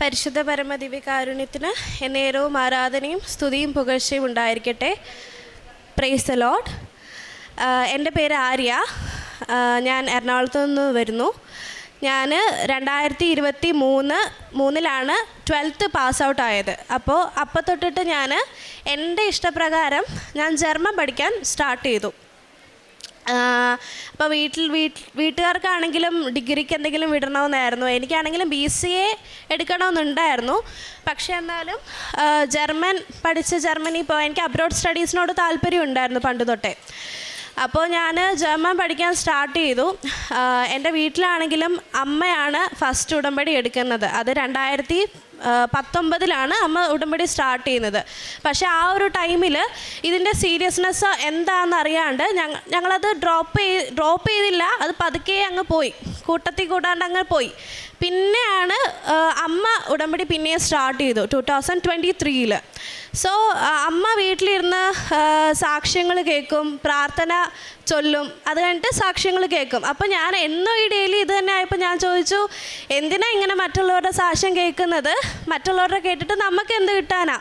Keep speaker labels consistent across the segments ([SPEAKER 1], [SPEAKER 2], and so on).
[SPEAKER 1] പരിശുദ്ധ പരമദിവ്യകാരുണ്യത്തിന് എന്നേരവും ആരാധനയും സ്തുതിയും പുകഴ്ചയും ഉണ്ടായിരിക്കട്ടെ. Praise the Lord. എൻ്റെ പേര് ആര്യ. ഞാൻ എറണാകുളത്ത് നിന്ന് വരുന്നു. ഞാൻ 2023 12th പാസ് ഔട്ട് ആയത്. അപ്പോൾ തൊട്ടിട്ട് ഞാൻ എൻ്റെ ഇഷ്ടപ്രകാരം ഞാൻ ജർമ്മൻ പഠിക്കാൻ സ്റ്റാർട്ട് ചെയ്തു. അപ്പോൾ വീട്ടുകാർക്കാണെങ്കിലും ഡിഗ്രിക്ക് എന്തെങ്കിലും വിടണമെന്നായിരുന്നു. എനിക്കാണെങ്കിലും BCA എടുക്കണമെന്നുണ്ടായിരുന്നു. പക്ഷേ എന്നാലും ജർമ്മനി പോയി എനിക്ക് അബ്രോഡ് സ്റ്റഡീസിനോട് താല്പര്യം ഉണ്ടായിരുന്നു പണ്ട് തൊട്ടേ. അപ്പോൾ ഞാൻ ജർമ്മൻ പഠിക്കാൻ സ്റ്റാർട്ട് ചെയ്തു. എൻ്റെ വീട്ടിലാണെങ്കിലും അമ്മയാണ് ഫസ്റ്റ് ഉടമ്പടി എടുക്കുന്നത്. അത് 2019 അമ്മ ഉടമ്പടി സ്റ്റാർട്ട് ചെയ്യുന്നത്. പക്ഷേ ആ ഒരു ടൈമിൽ ഇതിൻ്റെ സീരിയസ്നെസ് എന്താണെന്ന് അറിയാണ്ട് ഞങ്ങളത് ഡ്രോപ്പ് ചെയ്തില്ല. അത് പതുക്കെ അങ്ങ് പോയി, കൂട്ടത്തിൽ കൂടാണ്ട് അങ്ങ് പോയി. പിന്നെയാണ് അമ്മ ഉടമ്പടി പിന്നെയും സ്റ്റാർട്ട് ചെയ്തു 2023. സോ അമ്മ വീട്ടിലിരുന്ന് സാക്ഷ്യങ്ങൾ കേൾക്കും, പ്രാർത്ഥന ചൊല്ലും, അത് കഴിഞ്ഞിട്ട് സാക്ഷ്യങ്ങൾ കേൾക്കും. അപ്പോൾ ഞാൻ എന്നും ഈ ഡെയിലി ഇത് തന്നെ ആയപ്പോൾ ഞാൻ ചോദിച്ചു, എന്തിനാ ഇങ്ങനെ മറ്റുള്ളവരുടെ സാക്ഷ്യം കേൾക്കുന്നത്, മറ്റുള്ളവരുടെ കേട്ടിട്ട് നമുക്ക് എന്ത് കിട്ടാനാ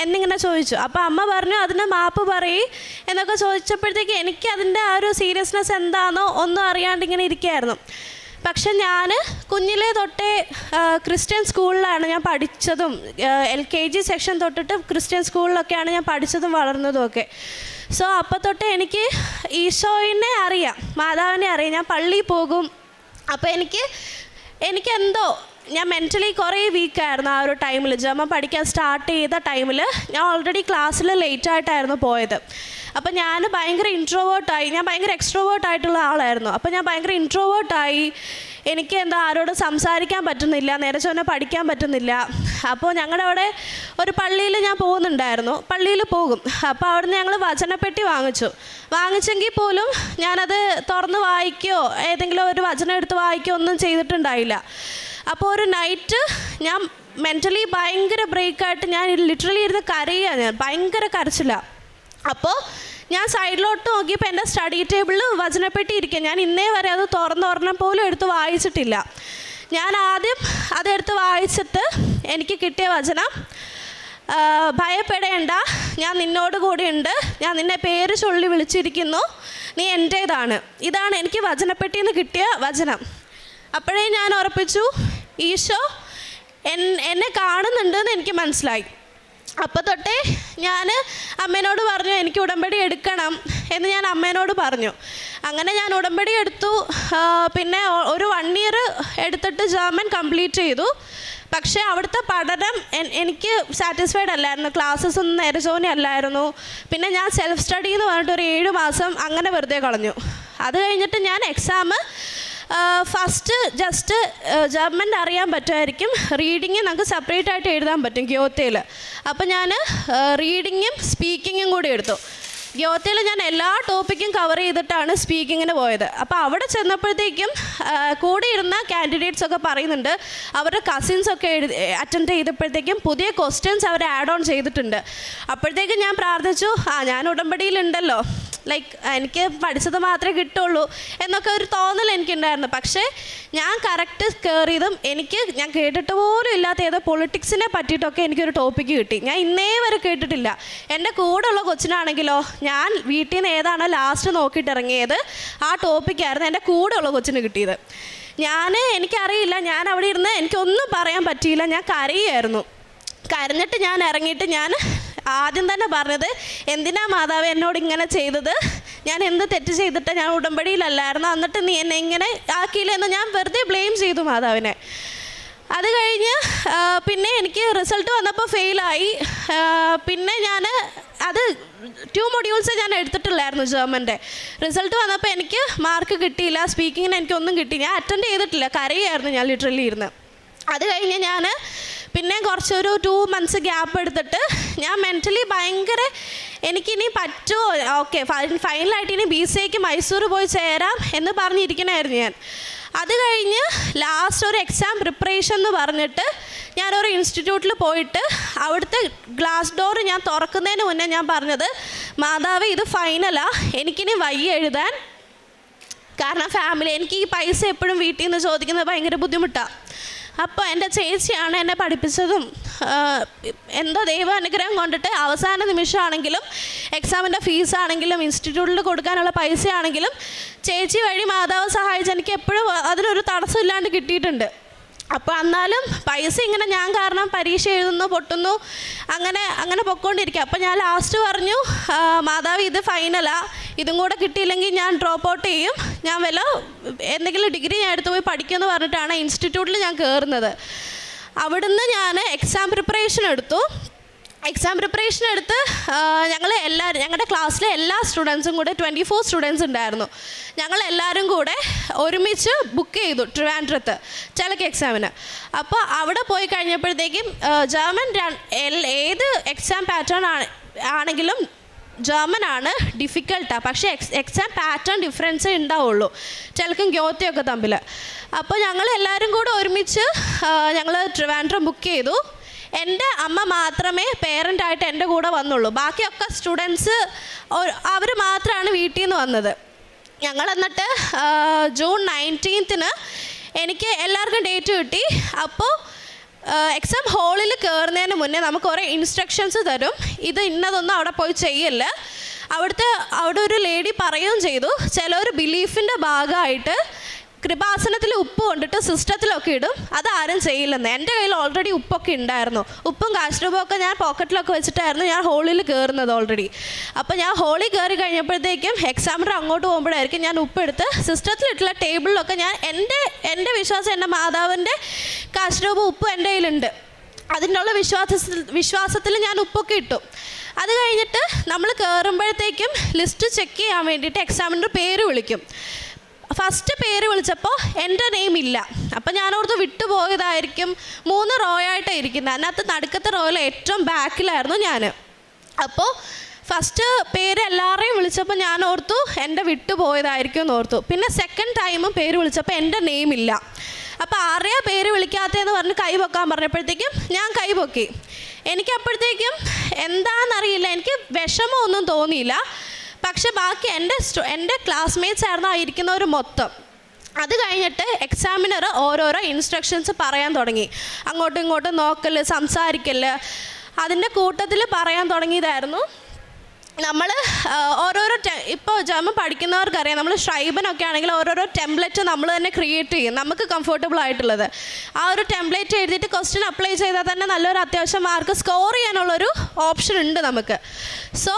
[SPEAKER 1] എന്നിങ്ങനെ ചോദിച്ചു. അപ്പോൾ അമ്മ പറഞ്ഞു അതിന് മാപ്പ് പറയും എന്നൊക്കെ ചോദിച്ചപ്പോഴത്തേക്ക് എനിക്ക് അതിൻ്റെ ആ ഒരു സീരിയസ്നെസ് എന്താണെന്നോ ഒന്നും അറിയാണ്ട് ഇങ്ങനെ ഇരിക്കുകയായിരുന്നു. പക്ഷെ ഞാൻ കുഞ്ഞിലേ തൊട്ടേ ക്രിസ്ത്യൻ സ്കൂളിലാണ് ഞാൻ പഠിച്ചതും. LKG സെക്ഷൻ തൊട്ടിട്ട് ക്രിസ്ത്യൻ സ്കൂളിലൊക്കെയാണ് ഞാൻ പഠിച്ചതും വളർന്നതും ഒക്കെ. സോ അപ്പോൾ തൊട്ടേ എനിക്ക് ഈശോയിനെ അറിയാം, മാതാവിനെ അറിയാം. ഞാൻ പള്ളിയിൽ പോകും. അപ്പോൾ എനിക്കെന്തോ ഞാൻ മെൻ്റലി കുറേ വീക്കായിരുന്നു ആ ഒരു ടൈമിൽ. ജർമ്മൻ പഠിക്കാൻ സ്റ്റാർട്ട് ചെയ്ത ടൈമിൽ ഞാൻ ഓൾറെഡി ക്ലാസ്സിൽ ലേറ്റായിട്ടായിരുന്നു പോയത്. അപ്പോൾ ഞാൻ ഭയങ്കര ഇൻട്രോവേർട്ടായി. ഞാൻ ഭയങ്കര എക്സ്ട്രോവേർട്ടായിട്ടുള്ള ആളായിരുന്നു. അപ്പോൾ ഞാൻ ഭയങ്കര ഇൻട്രോവേർട്ടായി. എനിക്ക് ആരോടും സംസാരിക്കാൻ പറ്റുന്നില്ല, നേരെ ചൊവ്വേ പഠിക്കാൻ പറ്റുന്നില്ല. അപ്പോൾ ഞങ്ങളുടെ അവിടെ ഒരു പള്ളിയിൽ ഞാൻ പോകുന്നുണ്ടായിരുന്നു. പള്ളിയിൽ പോകും. അപ്പോൾ അവിടുന്ന് ഞങ്ങൾ വചനപ്പെട്ടി വാങ്ങിച്ചെങ്കിൽ പോലും ഞാനത് തുറന്ന് വായിക്കുകയോ ഏതെങ്കിലും ഒരു വചനം എടുത്ത് വായിക്കുകയോ ഒന്നും ചെയ്തിട്ടുണ്ടായില്ല. അപ്പോൾ ഒരു നൈറ്റ് ഞാൻ മെൻ്റലി ഭയങ്കര ബ്രേക്കായിട്ട് ഞാൻ ലിറ്ററലി ഇരുന്ന് കരയുകയാണ്. ഞാൻ ഭയങ്കര കരച്ചിലാണ്. അപ്പോൾ ഞാൻ സൈഡിലോട്ട് നോക്കിയപ്പോൾ എൻ്റെ സ്റ്റഡി ടേബിളിൽ വചനപ്പെട്ടി ഇരിക്കുക. ഞാൻ ഇന്നേ വരെ അത് തുറന്നൊരെണ്ണം പോലും എടുത്ത് വായിച്ചിട്ടില്ല. ഞാൻ ആദ്യം അതെടുത്ത് വായിച്ചിട്ട് എനിക്ക് കിട്ടിയ വചനം, ഭയപ്പെടേണ്ട, ഞാൻ നിന്നോട് കൂടിയുണ്ട്, ഞാൻ നിന്നെ പേര് ചൊല്ലി വിളിച്ചിരിക്കുന്നു, നീ എൻ്റേതാണ്. ഇതാണ് എനിക്ക് വചനപ്പെട്ടിയിൽ നിന്ന് കിട്ടിയ വചനം. അപ്പോഴേ ഞാൻ ഉറപ്പിച്ചു ഈശോ എന്നെ കാണുന്നുണ്ടെന്ന് എനിക്ക് മനസ്സിലായി. അപ്പോൾ തൊട്ടേ ഞാൻ അമ്മേനോട് പറഞ്ഞു എനിക്ക് ഉടമ്പടി എടുക്കണം എന്ന് ഞാൻ അമ്മേനോട് പറഞ്ഞു. അങ്ങനെ ഞാൻ ഉടമ്പടി എടുത്തു. പിന്നെ ഒരു 1 year എടുത്തിട്ട് ജർമ്മൻ കംപ്ലീറ്റ് ചെയ്തു. പക്ഷേ അവിടുത്തെ പഠനം എനിക്ക് സാറ്റിസ്ഫൈഡ് അല്ലായിരുന്നു. ക്ലാസ്സസ് ഒന്നും നേരെ ചൊവ്വേ അല്ലായിരുന്നു. പിന്നെ ഞാൻ സെൽഫ് സ്റ്റഡി എന്ന് പറഞ്ഞിട്ട് ഒരു 7 മാസം അങ്ങനെ വെറുതെ കളഞ്ഞു. അത് കഴിഞ്ഞിട്ട് ഞാൻ എക്സാം ഫസ്റ്റ് ജസ്റ്റ് ജർമ്മൻ അറിയാൻ പറ്റുമായിരിക്കും, റീഡിങ് നമുക്ക് സെപ്പറേറ്റ് ആയിട്ട് എഴുതാൻ പറ്റും ഗ്യോത്തയിൽ. അപ്പോൾ ഞാൻ റീഡിങ്ങും സ്പീക്കിങ്ങും കൂടി എടുത്തു. ഗ്യോത്തയിൽ ഞാൻ എല്ലാ ടോപ്പിക്കും കവർ ചെയ്തിട്ടാണ് സ്പീക്കിങ്ങിന് പോയത്. അപ്പോൾ അവിടെ ചെന്നപ്പോഴത്തേക്കും കൂടെ ഇരുന്ന കാൻഡിഡേറ്റ്സൊക്കെ പറയുന്നുണ്ട് അവരുടെ കസിൻസൊക്കെ അറ്റൻഡ് ചെയ്തപ്പോഴത്തേക്കും പുതിയ ക്വസ്റ്റ്യൻസ് അവർ ആഡ് ഓൺ ചെയ്തിട്ടുണ്ട്. അപ്പോഴത്തേക്കും ഞാൻ പ്രാർത്ഥിച്ചു, ഞാൻ ഉടമ്പടിയിലുണ്ടല്ലോ, ലൈക്ക് എനിക്ക് പഠിച്ചത് മാത്രമേ കിട്ടുള്ളൂ എന്നൊക്കെ ഒരു തോന്നൽ എനിക്കുണ്ടായിരുന്നു. പക്ഷേ ഞാൻ കറക്റ്റ് കയറിയതും ഞാൻ കേട്ടിട്ട് പോലും ഇല്ലാത്ത ഏതോ പൊളിറ്റിക്സിനെ പറ്റിയിട്ടൊക്കെ എനിക്കൊരു ടോപ്പിക്ക് കിട്ടി. ഞാൻ ഇന്നേ വരെ കേട്ടിട്ടില്ല. എൻ്റെ കൂടെയുള്ള കൊച്ചിനാണെങ്കിലോ ഞാൻ വീട്ടിൽ നിന്ന് ഏതാണോ ലാസ്റ്റ് നോക്കിയിട്ട് ഇറങ്ങിയത് ആ ടോപ്പിക്കായിരുന്നു എൻ്റെ കൂടെയുള്ള കൊച്ചിന് കിട്ടിയത്. എനിക്കറിയില്ല, ഞാൻ അവിടെ ഇരുന്ന് എനിക്കൊന്നും പറയാൻ പറ്റിയില്ല. ഞാൻ കരയായിരുന്നു. കരഞ്ഞിട്ട് ഞാൻ ഇറങ്ങിയിട്ട് ഞാൻ ആദ്യം തന്നെ പറഞ്ഞത്, എന്തിനാ മാതാവ് എന്നോട് ഇങ്ങനെ ചെയ്തത്, ഞാൻ എന്ത് തെറ്റ് ചെയ്തിട്ട്, ഞാൻ ഉടമ്പടിയിലല്ലായിരുന്നു, എന്നിട്ട് നീ എന്നെ ഇങ്ങനെ ആക്കിയില്ലെന്ന് ഞാൻ വെറുതെ ബ്ലെയിം ചെയ്തു മാതാവിനെ. അത് കഴിഞ്ഞ് പിന്നെ എനിക്ക് റിസൾട്ട് വന്നപ്പോൾ ഫെയിലായി. പിന്നെ അത് 2 modules ഞാൻ എടുത്തിട്ടില്ലായിരുന്നു ജർമ്മൻ്റെ. റിസൾട്ട് വന്നപ്പോൾ എനിക്ക് മാർക്ക് കിട്ടിയില്ല. സ്പീക്കിങ്ങിന് എനിക്കൊന്നും കിട്ടി. ഞാൻ അറ്റൻഡ് ചെയ്തിട്ടില്ല, കരയായിരുന്നു ഞാൻ ലിറ്ററലി ഇരുന്ന്. അത് കഴിഞ്ഞ് ഞാൻ പിന്നെ കുറച്ചൊരു 2 months ഗ്യാപ്പ് എടുത്തിട്ട് ഞാൻ മെൻ്റലി ഭയങ്കര എനിക്കിനി പറ്റുമോ, ഓക്കെ ഫൈനലായിട്ട് ഇനി BCAക്ക് മൈസൂർ പോയി ചേരാം എന്ന് പറഞ്ഞിരിക്കണമായിരുന്നു ഞാൻ. അത് കഴിഞ്ഞ് ലാസ്റ്റ് ഒരു എക്സാം പ്രിപ്പറേഷൻ എന്ന് പറഞ്ഞിട്ട് ഞാനൊരു ഇൻസ്റ്റിറ്റ്യൂട്ടിൽ പോയിട്ട് അവിടുത്തെ ഗ്ലാസ് ഡോർ ഞാൻ തുറക്കുന്നതിന് മുന്നേ ഞാൻ പറഞ്ഞത്, മാതാവേ ഇത് ഫൈനലാണ്, എനിക്കിനി വയ്യ എഴുതാൻ, കാരണം ഫാമിലി എനിക്ക് ഈ പൈസ എപ്പോഴും വീട്ടിൽ നിന്ന് ചോദിക്കുന്നത് ഭയങ്കര ബുദ്ധിമുട്ടാണ്. അപ്പോൾ എൻ്റെ ചേച്ചിയാണ് എന്നെ പഠിപ്പിച്ചതും എന്തോ ദൈവാനുഗ്രഹം കൊണ്ടിട്ട് അവസാന നിമിഷമാണെങ്കിലും എക്സാമിൻ്റെ ഫീസാണെങ്കിലും ഇൻസ്റ്റിറ്റ്യൂട്ടിൽ കൊടുക്കാനുള്ള പൈസ ആണെങ്കിലും ചേച്ചി വഴി മാതാവ് സഹായിച്ച് എനിക്ക് എപ്പോഴും അതിനൊരു തടസ്സമില്ലാണ്ട് കിട്ടിയിട്ടുണ്ട്. അപ്പോൾ എന്നാലും പൈസ ഇങ്ങനെ ഞാൻ കാരണം പരീക്ഷ എഴുതുന്നു, പൊട്ടുന്നു, അങ്ങനെ പൊയ്ക്കൊണ്ടിരിക്കുക. അപ്പോൾ ഞാൻ ലാസ്റ്റ് പറഞ്ഞു, മാതാവ് ഇത് ഫൈനലാണ്, ഇതും കൂടെ കിട്ടിയില്ലെങ്കിൽ ഞാൻ ഡ്രോപ്പ് ഔട്ട് ചെയ്യും, ഞാൻ എന്തെങ്കിലും ഡിഗ്രി ഞാൻ എടുത്ത് പോയി പഠിക്കുമെന്ന് പറഞ്ഞിട്ടാണ് ഇൻസ്റ്റിറ്റ്യൂട്ടിൽ ഞാൻ കയറുന്നത്. അവിടുന്ന് ഞാൻ എക്സാം പ്രിപ്പറേഷൻ എടുത്തു. ഞങ്ങളുടെ ക്ലാസ്സിലെ എല്ലാ സ്റ്റുഡൻസും കൂടെ 24 സ്റ്റുഡൻസ് ഉണ്ടായിരുന്നു. ഞങ്ങളെല്ലാവരും കൂടെ ഒരുമിച്ച് ബുക്ക് ചെയ്തു ട്രിവാൻഡ്രത്ത് ചിലക്ക് എക്സാമിന്. അപ്പോൾ അവിടെ പോയി കഴിഞ്ഞപ്പോഴത്തേക്കും ജർമ്മൻ ഏത് എക്സാം പാറ്റേൺ ആണെങ്കിലും ജർമ്മനാണ് ഡിഫിക്കൽട്ടാണ്, പക്ഷേ എക്സാം പാറ്റേൺ ഡിഫറൻസേ ഉണ്ടാവുള്ളൂ ചിലക്കും ഗ്യോത്തിയൊക്കെ തമ്മിൽ. അപ്പോൾ ഞങ്ങളെല്ലാവരും കൂടെ ഒരുമിച്ച് ഞങ്ങൾ ട്രിവാൻഡ്രം ബുക്ക് ചെയ്തു. എൻ്റെ അമ്മ മാത്രമേ പേരൻ്റായിട്ട് എൻ്റെ കൂടെ വന്നുള്ളൂ, ബാക്കിയൊക്കെ സ്റ്റുഡൻസ് അവർ മാത്രമാണ് വീട്ടിൽ നിന്ന് വന്നത്. ഞങ്ങൾ എന്നിട്ട് ജൂൺ 19 എനിക്ക് എല്ലാവർക്കും ഡേറ്റ് കിട്ടി. അപ്പോൾ എക്സാം ഹാളിൽ കയറുന്നതിന് മുന്നേ നമുക്ക് കുറേ ഇൻസ്ട്രക്ഷൻസ് തരും, ഇത് ഇന്നതൊന്നും അവിടെ പോയി ചെയ്യല്ല. അവിടെ ഒരു ലേഡി പറയുകയും ചെയ്തു, ചിലർ ബിലീഫിൻ്റെ ഭാഗമായിട്ട് കൃപാസനത്തിൽ ഉപ്പ് കൊണ്ടിട്ട് സിസ്റ്റത്തിലൊക്കെ ഇടും, അതാരും ചെയ്യില്ലെന്ന്. എൻ്റെ കയ്യിൽ ഓൾറെഡി ഉപ്പൊക്കെ ഉണ്ടായിരുന്നു, ഉപ്പും കാശ് രൂപയൊക്കെ ഞാൻ പോക്കറ്റിലൊക്കെ വെച്ചിട്ടായിരുന്നു ഞാൻ ഹോളിൽ കയറുന്നത് ഓൾറെഡി. അപ്പോൾ ഞാൻ ഹോളിൽ കയറി കഴിഞ്ഞപ്പോഴത്തേക്കും എക്സാമിനർ അങ്ങോട്ട് പോകുമ്പോഴായിരിക്കും ഞാൻ ഉപ്പെടുത്ത് സിസ്റ്റത്തിലിട്ടുള്ള ടേബിളിലൊക്കെ ഞാൻ എൻ്റെ വിശ്വാസം, എൻ്റെ മാതാവിൻ്റെ കാശ് രൂപ ഉപ്പ് എൻ്റെ കയ്യിലുണ്ട്, അതിനുള്ള വിശ്വാസത്തിൽ ഞാൻ ഉപ്പൊക്കെ ഇട്ടു. അത് കഴിഞ്ഞിട്ട് നമ്മൾ കയറുമ്പോഴത്തേക്കും ലിസ്റ്റ് ചെക്ക് ചെയ്യാൻ വേണ്ടിയിട്ട് എക്സാമിനർ പേര് വിളിക്കും. ഫസ്റ്റ് പേര് വിളിച്ചപ്പോൾ എൻ്റെ നെയിം ഇല്ല. അപ്പോൾ ഞാനോർത്ത് വിട്ടുപോയതായിരിക്കും. 3 റോ ആയിട്ടാണ് ഇരിക്കുന്നത്, അതിനകത്ത് നടുക്കത്തെ റോയിൽ ഏറ്റവും ബാക്കിലായിരുന്നു ഞാൻ. അപ്പോൾ ഫസ്റ്റ് പേര് എല്ലാവരെയും വിളിച്ചപ്പോൾ ഞാൻ ഓർത്തു എൻ്റെ വിട്ടുപോയതായിരിക്കും എന്ന് ഓർത്തു. പിന്നെ സെക്കൻഡ് ടൈമും പേര് വിളിച്ചപ്പോൾ എൻ്റെ നെയിം ഇല്ല. അപ്പോൾ ആരെയാ പേര് വിളിക്കാത്തതെന്ന് പറഞ്ഞ് കൈ പൊക്കാൻ പറഞ്ഞപ്പോഴത്തേക്കും ഞാൻ കൈ പൊക്കി. എനിക്കപ്പോഴത്തേക്കും എന്താണെന്നറിയില്ല, എനിക്ക് വിഷമമൊന്നും തോന്നിയില്ല. പക്ഷെ ബാക്കി എൻ്റെ ക്ലാസ്മേറ്റ്സ് ആയിരുന്നു ഇരിക്കുന്നവർ മൊത്തം. അത് കഴിഞ്ഞിട്ട് എക്സാമിനർ ഓരോരോ ഇൻസ്ട്രക്ഷൻസ് പറയാൻ തുടങ്ങി. അങ്ങോട്ടും ഇങ്ങോട്ടും നോക്കല്, സംസാരിക്കല്, അതിൻ്റെ കൂട്ടത്തിൽ പറയാൻ തുടങ്ങിയതായിരുന്നു. നമ്മൾ ഓരോരോ ഇപ്പോൾ ജർമ്മൻ പഠിക്കുന്നവർക്കറിയാം, നമ്മൾ ഷ്രൈബനൊക്കെ ആണെങ്കിൽ ഓരോരോ ടെംപ്ലേറ്റ് നമ്മൾ തന്നെ ക്രിയേറ്റ് ചെയ്യും, നമുക്ക് കംഫർട്ടബിൾ ആയിട്ടുള്ളത്. ആ ഒരു ടെംപ്ലേറ്റ് എഴുതിയിട്ട് ക്വസ്റ്റ്യൻ അപ്ലൈ ചെയ്താൽ തന്നെ നല്ലൊരു അത്യാവശ്യം മാർക്ക് സ്കോർ ചെയ്യാനുള്ളൊരു ഓപ്ഷൻ ഉണ്ട് നമുക്ക്. സോ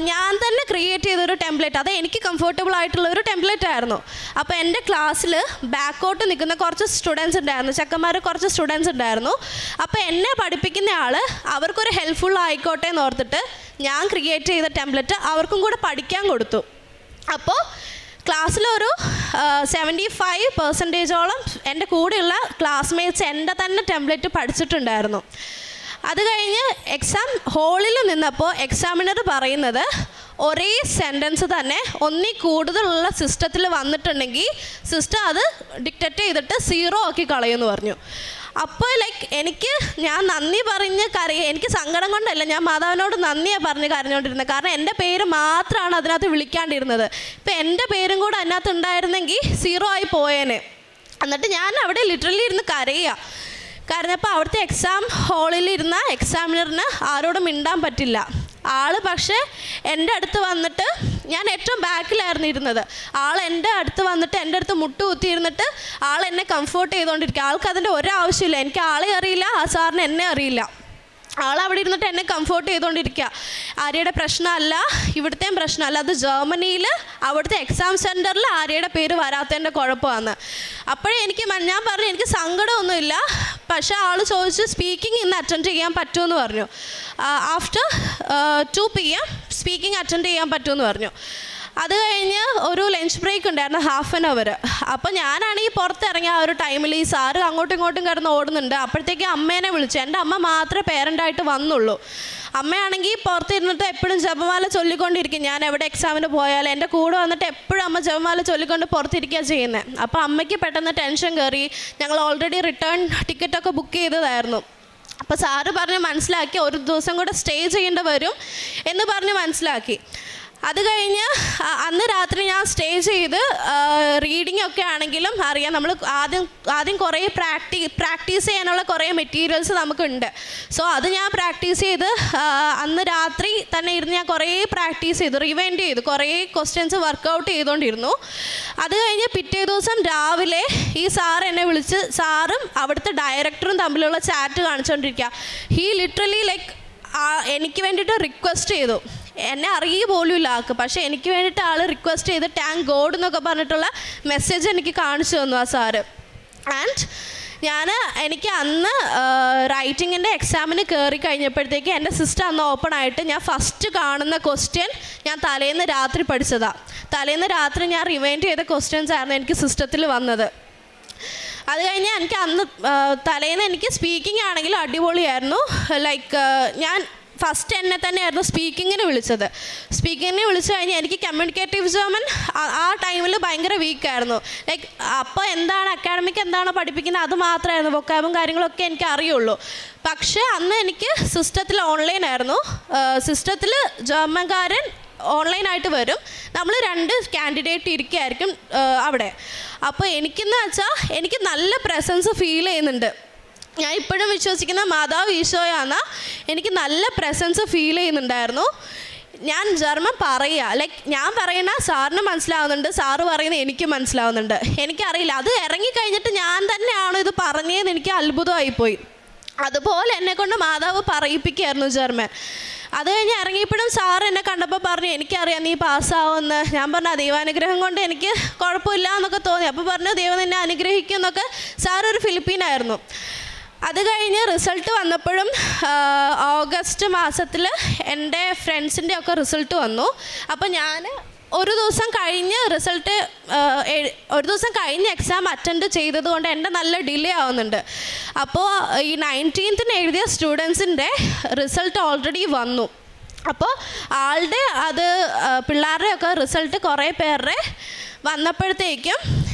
[SPEAKER 1] ഞാൻ തന്നെ ക്രിയേറ്റ് ചെയ്തൊരു ടെംപ്ലേറ്റ്, അത് എനിക്ക് കംഫർട്ടബിൾ ആയിട്ടുള്ളൊരു ടെംപ്ലേറ്റ് ആയിരുന്നു. അപ്പോൾ എൻ്റെ ക്ലാസ്സിൽ ബാക്കോട്ട് നിൽക്കുന്ന കുറച്ച് സ്റ്റുഡൻസ് ഉണ്ടായിരുന്നു, ചെക്കന്മാർ കുറച്ച് സ്റ്റുഡൻസ് ഉണ്ടായിരുന്നു. അപ്പോൾ എന്നെ പഠിപ്പിക്കുന്ന ആൾ അവർക്കൊരു ഹെൽപ്ഫുൾ ആയിക്കോട്ടെ എന്ന് ഓർത്തിട്ട് ഞാൻ ക്രിയേറ്റ് ചെയ്ത ടെംപ്ലേറ്റ് അവർക്കും കൂടെ പഠിക്കാൻ കൊടുത്തു. അപ്പോൾ ക്ലാസ്സിലൊരു 75% എൻ്റെ കൂടെയുള്ള ക്ലാസ്മേറ്റ്സ് എൻ്റെ തന്നെ ടെംപ്ലേറ്റ് പഠിച്ചിട്ടുണ്ടായിരുന്നു. അത് കഴിഞ്ഞ് എക്സാം ഹാളിൽ നിന്നപ്പോൾ എക്സാമിനർ പറയുന്നത്, ഒരേ സെൻറ്റൻസ് തന്നെ ഒന്നിൽ കൂടുതലുള്ള സിസ്റ്റത്തിൽ വന്നിട്ടുണ്ടെങ്കിൽ സിസ്റ്റം അത് ഡിക്റ്റേറ്റ് ചെയ്തിട്ട് 0 ആക്കി കളയുമെന്ന് പറഞ്ഞു. അപ്പോൾ ഞാൻ നന്ദി പറഞ്ഞ് എനിക്ക് സങ്കടം കൊണ്ടല്ല, ഞാൻ മാതാവിനോട് നന്ദിയാണ് പറഞ്ഞ് കരഞ്ഞുകൊണ്ടിരുന്നത്. കാരണം എൻ്റെ പേര് മാത്രമാണ് അതിനകത്ത് വിളിക്കാണ്ടിരുന്നത്. ഇപ്പം എൻ്റെ പേരും കൂടെ അതിനകത്ത് ഉണ്ടായിരുന്നെങ്കിൽ 0 ആയി പോയേനെ. എന്നിട്ട് ഞാൻ അവിടെ ലിറ്ററലി ഇരുന്ന് കരഞ്ഞപ്പോൾ അവിടുത്തെ എക്സാം ഹാളിലിരുന്ന എക്സാമിനറിന് ആരോടും മിണ്ടാൻ പറ്റില്ല. പക്ഷേ എൻ്റെ അടുത്ത് വന്നിട്ട്, ഞാൻ ഏറ്റവും ബാക്കിലായിരുന്നു ഇരുന്നത്, എൻ്റെ അടുത്ത് വന്നിട്ട് എൻ്റെ അടുത്ത് മുട്ടുകുത്തിയിരുന്നിട്ട് എന്നെ കംഫേർട്ട് ചെയ്തുകൊണ്ടിരിക്കുക. ആൾക്കതിൻ്റെ ഒരാവശ്യമില്ല, എനിക്ക് ആളെ അറിയില്ല, ആ സാറിന് എന്നെ അറിയില്ല. അവിടെ ഇരുന്നിട്ട് എന്നെ കംഫേർട്ട് ചെയ്തുകൊണ്ടിരിക്കുക. ആര്യയുടെ പ്രശ്നമല്ല, ഇവിടുത്തെയും പ്രശ്നമല്ല, അത് ജർമ്മനിയിൽ അവിടുത്തെ എക്സാം സെൻറ്ററിൽ ആര്യയുടെ പേര് വരാത്തതിൻ്റെ കുഴപ്പമാണ്. അപ്പോഴേ ഞാൻ പറഞ്ഞു എനിക്ക് സങ്കടമൊന്നുമില്ല, പക്ഷേ ചോദിച്ചു സ്പീക്കിംഗ് ഇന്ന് അറ്റൻഡ് ചെയ്യാൻ പറ്റുമെന്ന് പറഞ്ഞു. ആഫ്റ്റർ 2 PM സ്പീക്കിംഗ് അറ്റൻഡ് ചെയ്യാൻ പറ്റുമെന്ന് പറഞ്ഞു. അത് കഴിഞ്ഞ് ഒരു ലഞ്ച് ബ്രേക്ക് ഉണ്ടായിരുന്നു, 1/2 hour. അപ്പോൾ ഞാനാണെങ്കിൽ പുറത്തിറങ്ങിയ ആ ഒരു ടൈമിൽ ഈ സാറ് അങ്ങോട്ടും ഇങ്ങോട്ടും കിടന്ന് ഓടുന്നുണ്ട്. അപ്പോഴത്തേക്ക് അമ്മേനെ വിളിച്ചു. എൻ്റെ അമ്മ മാത്രമേ പേരൻ്റായിട്ട് വന്നുള്ളൂ. അമ്മയാണെങ്കിൽ പുറത്തിരുന്നിട്ട് എപ്പോഴും ജപമാല ചൊല്ലിക്കൊണ്ടിരിക്കും. ഞാൻ എവിടെ എക്സാമിന് പോയാലും എൻ്റെ കൂടെ വന്നിട്ട് എപ്പോഴും അമ്മ ജപമാല ചൊല്ലിക്കൊണ്ട് പുറത്തിരിക്കുക ചെയ്യുന്നത്. അപ്പോൾ അമ്മയ്ക്ക് പെട്ടെന്ന് ടെൻഷൻ കയറി. ഞങ്ങൾ ഓൾറെഡി റിട്ടേൺ ടിക്കറ്റൊക്കെ ബുക്ക് ചെയ്തതായിരുന്നു. അപ്പോൾ സാറ് പറഞ്ഞ് മനസ്സിലാക്കി, ഒരു ദിവസം കൂടെ സ്റ്റേ ചെയ്യേണ്ടി വരും എന്ന് പറഞ്ഞ് മനസ്സിലാക്കി. അത് കഴിഞ്ഞ് അന്ന് രാത്രി ഞാൻ സ്റ്റേ ചെയ്ത് റീഡിംഗ് ഒക്കെ ആണെങ്കിലും അറിയാം, നമ്മൾ ആദ്യം കുറേ പ്രാക്ടീസ് ചെയ്യാനുള്ള കുറേ മെറ്റീരിയൽസ് നമുക്കുണ്ട്. സോ അത് ഞാൻ പ്രാക്ടീസ് ചെയ്ത് അന്ന് രാത്രി തന്നെ ഇരുന്ന് ഞാൻ കുറേ പ്രാക്ടീസ് ചെയ്തു, റിവൈൻഡ് ചെയ്തു, കുറേ ക്വസ്റ്റ്യൻസ് വർക്കൗട്ട് ചെയ്തുകൊണ്ടിരുന്നു. അത് കഴിഞ്ഞ് പിറ്റേ ദിവസം രാവിലെ ഈ സാർ എന്നെ വിളിച്ച്, സാറും അവിടുത്തെ ഡയറക്ടറും തമ്മിലുള്ള ചാറ്റ് കാണിച്ചുകൊണ്ടിരിക്കുക. ഹീ ലിറ്ററലി ലൈക്ക് എനിക്ക് വേണ്ടിയിട്ട് റിക്വസ്റ്റ് ചെയ്തു. എന്നെ അറിയുക പോലും ഇല്ല ആൾക്ക്, പക്ഷേ എനിക്ക് വേണ്ടിയിട്ട് ആൾ റിക്വസ്റ്റ് ചെയ്ത് താങ്ക് ഗോഡ് എന്നൊക്കെ പറഞ്ഞിട്ടുള്ള മെസ്സേജ് എനിക്ക് കാണിച്ചു തന്നു ആ സാറ്. ആൻഡ് എനിക്ക് അന്ന് റൈറ്റിങ്ങിൻ്റെ എക്സാമിന് കയറി കഴിഞ്ഞപ്പോഴത്തേക്ക് എൻ്റെ സിസ്റ്റം അന്ന് ഓപ്പൺ ആയിട്ട് ഞാൻ ഫസ്റ്റ് കാണുന്ന ക്വസ്റ്റ്യൻ ഞാൻ തലേന്ന് രാത്രി പഠിച്ചതാണ്. തലേന്ന് രാത്രി ഞാൻ റിവൈൻഡ് ചെയ്ത ക്വസ്റ്റ്യൻസ് ആയിരുന്നു എനിക്ക് സിസ്റ്റത്തിൽ വന്നത്. അത് കഴിഞ്ഞ് എനിക്ക് അന്ന് തലേന്ന് എനിക്ക് സ്പീക്കിംഗ് ആണെങ്കിലും അടിപൊളിയായിരുന്നു. ലൈക്ക് ഞാൻ ഫസ്റ്റ് എന്നെ തന്നെയായിരുന്നു സ്പീക്കിങ്ങിന് വിളിച്ചത്. സ്പീക്കിങ്ങിന് വിളിച്ചു കഴിഞ്ഞാൽ എനിക്ക് കമ്മ്യൂണിക്കേറ്റീവ് ജർമ്മൻ ആ ടൈമിൽ ഭയങ്കര വീക്കായിരുന്നു. ലൈക്ക് അപ്പോൾ എന്താണ് അക്കാഡമിക് എന്താണോ പഠിപ്പിക്കുന്നത് അത് മാത്രമായിരുന്നു, വൊക്കാബും കാര്യങ്ങളൊക്കെ എനിക്ക് അറിയുള്ളൂ. പക്ഷേ അന്ന് എനിക്ക് സിസ്റ്റത്തിൽ ഓൺലൈനായിരുന്നു. സിസ്റ്റത്തിൽ ജർമ്മൻകാരൻ ഓൺലൈനായിട്ട് വരും, നമ്മൾ 2 കാൻഡിഡേറ്റ് ഇരിക്കുകയായിരിക്കും അവിടെ. അപ്പോൾ എനിക്കെന്ന് വെച്ചാൽ എനിക്ക് നല്ല പ്രസൻസ് ഫീൽ ചെയ്യുന്നുണ്ട്. ഞാൻ ഇപ്പോഴും വിശ്വസിക്കുന്ന മാതാവ് ഈശോയാണ്. എനിക്ക് നല്ല പ്രസൻസ് ഫീൽ ചെയ്യുന്നുണ്ടായിരുന്നു. ഞാൻ ജർമ്മൻ പറയുക, ലൈക്ക് ഞാൻ പറയുന്ന സാറിന് മനസ്സിലാവുന്നുണ്ട്, സാറ് പറയുന്നത് എനിക്ക് മനസ്സിലാവുന്നുണ്ട്. എനിക്കറിയില്ല, അത് ഇറങ്ങിക്കഴിഞ്ഞിട്ട് ഞാൻ തന്നെയാണോ ഇത് പറഞ്ഞതെന്ന് എനിക്ക് അത്ഭുതമായിപ്പോയി. അതുപോലെ എന്നെക്കൊണ്ട് മാതാവ് പറയിപ്പിക്കുകയായിരുന്നു ജർമ്മൻ. അത് കഴിഞ്ഞ് ഇറങ്ങിയപ്പോഴും സാർ എന്നെ കണ്ടപ്പോൾ പറഞ്ഞു, എനിക്കറിയാം നീ പാസ്സാവുമെന്ന്. ഞാൻ പറഞ്ഞു ദൈവാനുഗ്രഹം കൊണ്ട് എനിക്ക് കുഴപ്പമില്ല എന്നൊക്കെ തോന്നി. അപ്പോൾ പറഞ്ഞു ദൈവം നിന്നെ അനുഗ്രഹിക്കും എന്നൊക്കെ. സാറൊരു ഫിലിപ്പീനായിരുന്നു. അത് കഴിഞ്ഞ് റിസൾട്ട് വന്നപ്പോഴും ഓഗസ്റ്റ് മാസത്തിൽ എൻ്റെ ഫ്രണ്ട്സിൻ്റെ ഒക്കെ റിസൾട്ട് വന്നു. അപ്പോൾ ഞാൻ ഒരു ദിവസം കഴിഞ്ഞ് എക്സാം അറ്റൻഡ് ചെയ്തത് കൊണ്ട് എൻ്റെ നല്ല ഡിലേ ആവുന്നുണ്ട്. അപ്പോൾ ഈ 19th എഴുതിയ സ്റ്റുഡൻസിൻ്റെ റിസൾട്ട് ഓൾറെഡി വന്നു. അപ്പോൾ ആളുടെ അത് പിള്ളേരുടെയൊക്കെ റിസൾട്ട് കുറേ പേരുടെ വന്നപ്പോഴത്തേക്കും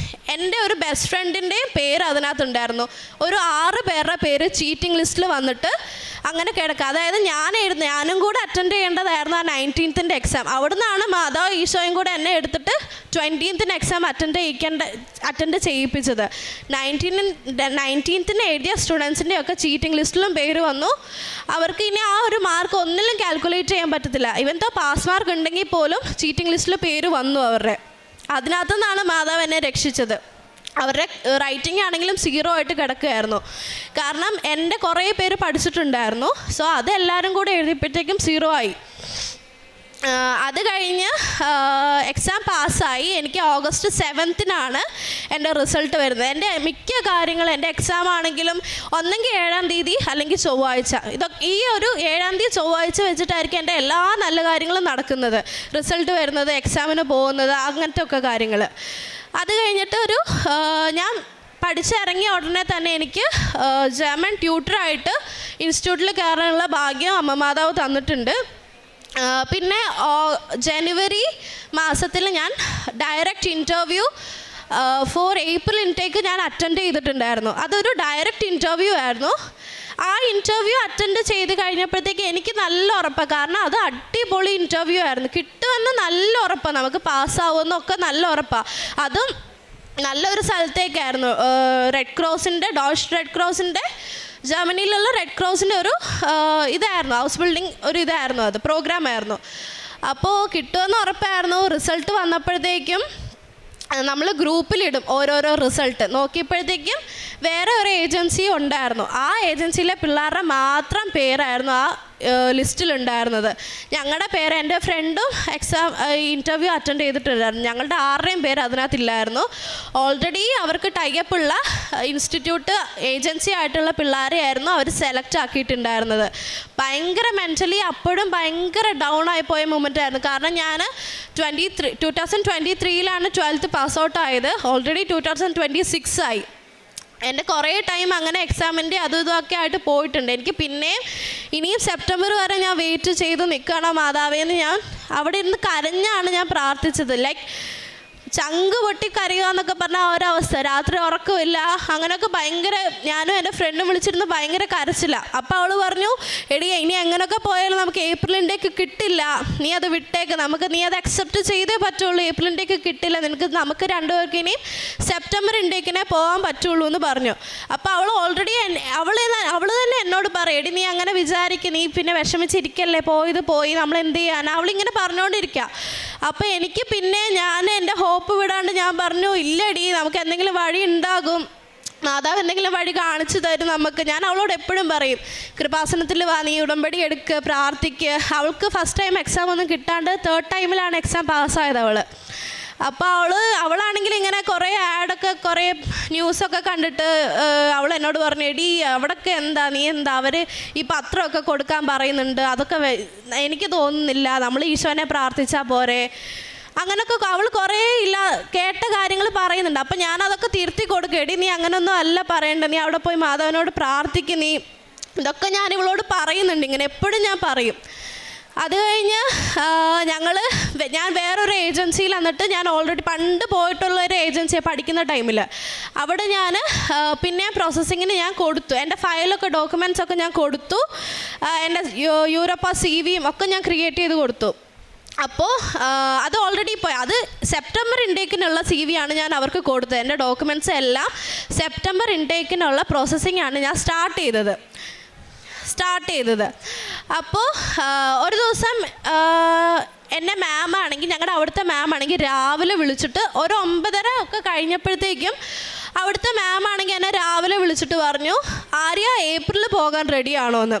[SPEAKER 1] എൻ്റെ ഒരു ബെസ്റ്റ് ഫ്രണ്ടിൻ്റെയും പേര് അതിനകത്തുണ്ടായിരുന്നു. ഒരു 6 പേരുടെ പേര് ചീറ്റിംഗ് ലിസ്റ്റിൽ വന്നിട്ട് അങ്ങനെ കിടക്കുക. അതായത് ഞാനും കൂടെ അറ്റൻഡ് ചെയ്യേണ്ടതായിരുന്നു ആ 19th എക്സാം. അവിടെ നിന്നാണ് മാതാവ് ഈശോയും കൂടെ എന്നെ എടുത്തിട്ട് 20th എക്സാം അറ്റൻഡ് ചെയ്യിപ്പിച്ചത്. 19th എഴുതിയ സ്റ്റുഡൻസിൻ്റെ ഒക്കെ ചീറ്റിംഗ് ലിസ്റ്റിലും പേര് വന്നു. അവർക്ക് ഇനി ആ ഒരു മാർക്ക് ഒന്നിലും കാൽക്കുലേറ്റ് ചെയ്യാൻ പറ്റത്തില്ല. ഇവൻ പാസ് മാർക്ക് ഉണ്ടെങ്കിൽ പോലും ചീറ്റിംഗ് ലിസ്റ്റിൽ പേര് വന്നു അവരുടെ. അതിനകത്തു നിന്നാണ് മാതാവ് എന്നെ രക്ഷിച്ചത്. അവരുടെ റൈറ്റിംഗ് ആണെങ്കിലും 0 ആയിട്ട് കിടക്കുകയായിരുന്നു. കാരണം എൻ്റെ കുറേ പേര് പഠിച്ചിട്ടുണ്ടായിരുന്നു. സോ അതെല്ലാവരും കൂടെ എഴുതിയപ്പോഴത്തേക്കും 0 ആയി. അത് കഴിഞ്ഞ് എക്സാം പാസ്സായി. എനിക്ക് ഓഗസ്റ്റ് 7th എൻ്റെ റിസൾട്ട് വരുന്നത്. എൻ്റെ മിക്ക കാര്യങ്ങളും എൻ്റെ എക്സാം ആണെങ്കിലും ഒന്നെങ്കിൽ 7-ാം തീയതി അല്ലെങ്കിൽ ചൊവ്വാഴ്ച. ഈ ഒരു 7-ാം തീയതി ചൊവ്വാഴ്ച വെച്ചിട്ടായിരിക്കും എൻ്റെ എല്ലാ നല്ല കാര്യങ്ങളും നടക്കുന്നത്. റിസൾട്ട് വരുന്നത്, എക്സാമിന് പോകുന്നത്, അങ്ങനത്തെ ഒക്കെ കാര്യങ്ങൾ. അത് കഴിഞ്ഞിട്ട് ഞാൻ പഠിച്ചിറങ്ങിയ ഉടനെ തന്നെ എനിക്ക് ജർമ്മൻ ട്യൂട്ടറായിട്ട് ഇൻസ്റ്റിറ്റ്യൂട്ടിൽ കയറാനുള്ള ഭാഗ്യം അമ്മ മാതാവ് തന്നിട്ടുണ്ട്. പിന്നെ ജനുവരി മാസത്തിൽ ഞാൻ direct interview for April intake ഞാൻ അറ്റൻഡ് ചെയ്തിട്ടുണ്ടായിരുന്നു. അതൊരു ഡയറക്റ്റ് ഇൻ്റർവ്യൂ ആയിരുന്നു. ആ ഇൻ്റർവ്യൂ അറ്റൻഡ് ചെയ്ത് കഴിഞ്ഞപ്പോഴത്തേക്ക് എനിക്ക് നല്ല ഉറപ്പാണ്. കാരണം അത് അടിപൊളി ഇൻ്റർവ്യൂ ആയിരുന്നു. കിട്ടുമെന്ന് നല്ല ഉറപ്പാണ്, നമുക്ക് പാസ്സാവുമെന്നൊക്കെ നല്ല ഉറപ്പാണ്. അതും നല്ലൊരു സ്ഥലത്തേക്കായിരുന്നു. ഡോഷ് റെഡ് ക്രോസിൻ്റെ ജർമ്മനിയിലുള്ള റെഡ് ക്രോസിൻ്റെ ഒരു ഇതായിരുന്നു, ഹൗസ് ബിൽഡിംഗ് ഒരു ഇതായിരുന്നു, അത് പ്രോഗ്രാമായിരുന്നു. അപ്പോൾ കിട്ടുമെന്ന് ഉറപ്പായിരുന്നു. റിസൾട്ട് വന്നപ്പോഴത്തേക്കും നമ്മൾ ഗ്രൂപ്പിലിടും ഓരോരോ റിസൾട്ട്. നോക്കിയപ്പോഴത്തേക്കും വേറെ ഒരു ഏജൻസി ഉണ്ടായിരുന്നു. ആ ഏജൻസിയിലെ പിള്ളേരുടെ മാത്രം പേരായിരുന്നു ആ ലിസ്റ്റിലുണ്ടായിരുന്നത്. ഞങ്ങളുടെ പേര്, എൻ്റെ ഫ്രണ്ടും ഇൻ്റർവ്യൂ അറ്റൻഡ് ചെയ്തിട്ടുണ്ടായിരുന്നു. ഞങ്ങളുടെ 6 പേര് അതിനകത്തില്ലായിരുന്നു. ഓൾറെഡി അവർക്ക് ടൈപ്പുള്ള ഇൻസ്റ്റിറ്റ്യൂട്ട് ഏജൻസി ആയിട്ടുള്ള പിള്ളേരെ ആയിരുന്നു അവർ സെലക്ട് ആക്കിയിട്ടുണ്ടായിരുന്നത്. ഭയങ്കര മെൻ്റലി അപ്പോഴും ഭയങ്കര ഡൗൺ ആയിപ്പോയ മൊമെൻ്റ് ആയിരുന്നു. കാരണം ഞാൻ 2023 12th പാസ് ഔട്ട് ആയത്. ഓൾറെഡി 2026 ആയി. എൻ്റെ കുറേ ടൈം അങ്ങനെ എക്സാമിൻ്റെ അതും ഇതൊക്കെ ആയിട്ട് പോയിട്ടുണ്ട്. എനിക്ക് പിന്നെയും ഇനിയും സെപ്റ്റംബർ വരെ ഞാൻ വെയിറ്റ് ചെയ്ത് നിൽക്കണം മാതാവേന്ന് ഞാൻ അവിടെ ഇരുന്ന് കരഞ്ഞാണ് ഞാൻ പ്രാർത്ഥിച്ചത്. ലൈക്ക് ചങ്ക് പൊട്ടി കരയുക എന്നൊക്കെ പറഞ്ഞ ആ ഒരവസ്ഥ. രാത്രി ഉറക്കമില്ല, അങ്ങനെയൊക്കെ ഭയങ്കര. ഞാനും എൻ്റെ ഫ്രണ്ടും വിളിച്ചിരുന്ന് ഭയങ്കര കരച്ചില്ല. അപ്പോൾ അവൾ പറഞ്ഞു, എടി ഇനി എങ്ങനെയൊക്കെ പോയാലും നമുക്ക് ഏപ്രിൽ ഇൻടേക്ക് കിട്ടില്ല, നീ അത് വിട്ടേക്ക്, നീ അത് അക്സെപ്റ്റ് ചെയ്തേ പറ്റുള്ളൂ, ഏപ്രിൽ ഇൻടേക്ക് കിട്ടില്ല, നമുക്ക് 2 പേർക്ക് ഇനി സെപ്റ്റംബർ ഇൻടേക്കിനെ പോകാൻ പറ്റുള്ളൂ എന്ന് പറഞ്ഞു. അപ്പോൾ അവൾ ഓൾറെഡി അവൾ തന്നെ എന്നോട് പറയും, എടി നീ അങ്ങനെ വിചാരിക്കും, നീ പിന്നെ വിഷമിച്ചിരിക്കല്ലേ, പോയി നമ്മൾ എന്ത് ചെയ്യാൻ, അവളിങ്ങനെ പറഞ്ഞുകൊണ്ടിരിക്കുക. അപ്പോൾ എനിക്ക് പിന്നെ ഞാൻ എൻ്റെ ഹോപ്പ് വിടാണ്ട് ഞാൻ പറഞ്ഞു, ഇല്ലടി നമുക്ക് എന്തെങ്കിലും വഴി ഉണ്ടാകും, മാതാവ് എന്തെങ്കിലും വഴി കാണിച്ചു തരും നമുക്ക്. ഞാൻ അവളോട് എപ്പോഴും പറയും, കൃപാസനത്തിൽ വാ, നീ ഉടമ്പടി എടുക്കുക, പ്രാർത്ഥിക്കുക. അവൾക്ക് ഫസ്റ്റ് ടൈം എക്സാം ഒന്നും കിട്ടാണ്ട് 3rd ടൈമിലാണ് എക്സാം പാസ്സായത് അവൾ. അപ്പോൾ അവളാണെങ്കിൽ ഇങ്ങനെ കുറേ ആഡൊക്കെ കുറേ ന്യൂസൊക്കെ കണ്ടിട്ട് അവൾ എന്നോട് പറഞ്ഞു, എടി അവിടെയൊക്കെ നീ എന്താ അവർ ഈ പത്രമൊക്കെ കൊടുക്കാൻ പറയുന്നുണ്ട്, അതൊക്കെ എനിക്ക് തോന്നുന്നില്ല, നമ്മൾ ഈശോനെ പ്രാർത്ഥിച്ചാൽ പോരെ, അങ്ങനെയൊക്കെ അവൾ കുറേ കേട്ട കാര്യങ്ങൾ പറയുന്നുണ്ട്. അപ്പം ഞാനതൊക്കെ തിരുത്തി കൊടുക്കും, എടി നീ അങ്ങനെയൊന്നും അല്ല പറയേണ്ടത്, നീ അവിടെ പോയി മാതാവിനോട് പ്രാർത്ഥിക്കും, നീ ഇതൊക്കെ ഞാൻ ഇവളോട് പറയുന്നുണ്ട്, ഇങ്ങനെ എപ്പോഴും ഞാൻ പറയും. അത് കഴിഞ്ഞ് ഞാൻ വേറൊരു ഏജൻസിയിൽ വന്നിട്ട്, ഞാൻ ഓൾറെഡി പണ്ട് പോയിട്ടുള്ളൊരു ഏജൻസിയെ പഠിക്കുന്ന ടൈമിൽ അവിടെ ഞാൻ പിന്നെ പ്രോസസ്സിങ്ങിന് ഞാൻ കൊടുത്തു. എൻ്റെ ഫയലൊക്കെ ഡോക്യുമെൻറ്റ്സൊക്കെ ഞാൻ കൊടുത്തു. എൻ്റെ യൂറോപ്പ CVയും ഒക്കെ ഞാൻ ക്രിയേറ്റ് ചെയ്ത് കൊടുത്തു. അപ്പോൾ അത് ഓൾറെഡി പോയി. അത് സെപ്റ്റംബർ ഇൻടേക്കിനുള്ള CV ആണ് ഞാൻ അവർക്ക് കൊടുത്തത്. എൻ്റെ ഡോക്യുമെൻറ്റ്സ് എല്ലാം സെപ്റ്റംബർ ഇൻടേക്കിനുള്ള പ്രോസസ്സിംഗ് ആണ് ഞാൻ സ്റ്റാർട്ട് ചെയ്തത്. അപ്പോൾ ഒരു ദിവസം എന്നെ ഞങ്ങളുടെ അവിടുത്തെ മാമാണെങ്കിൽ രാവിലെ വിളിച്ചിട്ട് ഒരു 9:30 ഒക്കെ കഴിഞ്ഞപ്പോഴത്തേക്കും അവിടുത്തെ മാമാണെങ്കിൽ എന്നെ രാവിലെ വിളിച്ചിട്ട് പറഞ്ഞു, ആര്യ ഏപ്രിൽ പോകാൻ റെഡിയാണോ എന്ന്.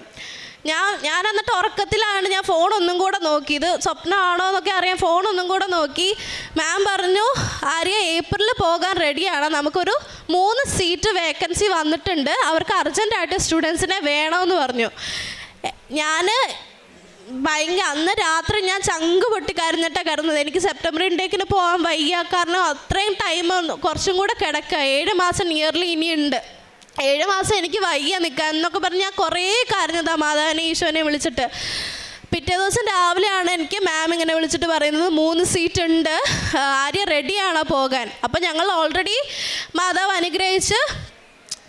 [SPEAKER 1] ഞാൻ എന്നിട്ട് ഉറക്കത്തിലാണ്. ഞാൻ ഫോണൊന്നും കൂടെ നോക്കിയത്, സ്വപ്നമാണോ എന്നൊക്കെ അറിയാൻ ഫോണൊന്നും കൂടെ നോക്കി. മാം പറഞ്ഞു, ആര്യ ഏപ്രിൽ പോകാൻ റെഡിയാണ്, നമുക്കൊരു 3 സീറ്റ് വേക്കൻസി വന്നിട്ടുണ്ട്, അവർക്ക് അർജൻറ്റായിട്ട് സ്റ്റുഡൻസിനെ വേണമെന്ന് പറഞ്ഞു. ഞാൻ അന്ന് രാത്രി ഞാൻ ചങ്ക് പൊട്ടി കരഞ്ഞിട്ടാണ് കിടന്നത്. എനിക്ക് സെപ്റ്റംബർ ഇൻടേക്കിന് പോകാൻ വയ്യ, കാരണം അത്രയും ടൈം കുറച്ചും കൂടെ കിടക്കുക, 7 മാസം നിയർലി ഇനിയുണ്ട്, 7 മാസം എനിക്ക് വയ്യ നിൽക്കാൻ എന്നൊക്കെ പറഞ്ഞ് ഞാൻ കുറേ കരഞ്ഞതാണ് മാതാവിനെ ഈശോനെ വിളിച്ചിട്ട്. പിറ്റേ ദിവസം രാവിലെയാണ് എനിക്ക് മാം ഇങ്ങനെ വിളിച്ചിട്ട് പറയുന്നത്, 3 സീറ്റ് ഉണ്ട്, ആര്യ റെഡിയാണോ പോകാൻ. അപ്പോൾ ഞങ്ങൾ ഓൾറെഡി മാതാവ് അനുഗ്രഹിച്ച്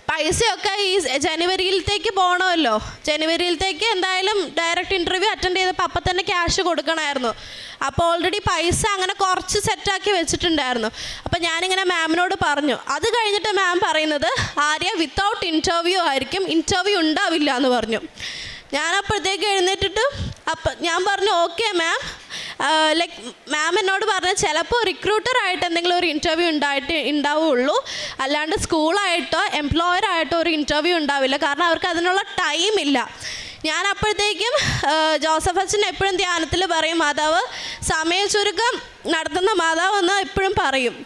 [SPEAKER 1] പൈസയൊക്കെ ഈ ജനുവരിയിലത്തേക്ക് പോകണമല്ലോ, ജനുവരിയിലത്തേക്ക് എന്തായാലും ഡയറക്റ്റ് ഇൻ്റർവ്യൂ അറ്റൻഡ് ചെയ്തപ്പോൾ അപ്പം തന്നെ ക്യാഷ് കൊടുക്കണമായിരുന്നു. അപ്പോൾ ഓൾറെഡി പൈസ അങ്ങനെ കുറച്ച് സെറ്റാക്കി വെച്ചിട്ടുണ്ടായിരുന്നു. അപ്പോൾ ഞാനിങ്ങനെ മാമിനോട് പറഞ്ഞു. അത് കഴിഞ്ഞിട്ട് മാം പറയുന്നത്, ആര്യ വിത്തൗട്ട് ഇൻ്റർവ്യൂ ആയിരിക്കും, ഇൻ്റർവ്യൂ ഉണ്ടാവില്ല എന്ന് പറഞ്ഞു. ഞാനപ്പോഴത്തേക്ക് എഴുന്നേറ്റിട്ട് ഞാൻ പറഞ്ഞു, ഓക്കെ മാം, ലൈക്ക് മാം എന്നോട് പറഞ്ഞ ചിലപ്പോൾ റിക്രൂട്ടറായിട്ട് എന്തെങ്കിലും ഒരു ഇൻ്റർവ്യൂ ഉണ്ടാവുള്ളൂ, അല്ലാണ്ട് സ്കൂളായിട്ടോ എംപ്ലോയറായിട്ടോ ഒരു ഇൻ്റർവ്യൂ ഉണ്ടാവില്ല, കാരണം അവർക്ക് അതിനുള്ള ടൈമില്ല. ഞാൻ അപ്പോഴത്തേക്കും ജോസഫ് അച്ഛൻ എപ്പോഴും ധ്യാനത്തിൽ പറയും, മാതാവ് സമയച്ചുരുക്കം നടത്തുന്ന മാതാവ് എന്ന് എപ്പോഴും പറയും.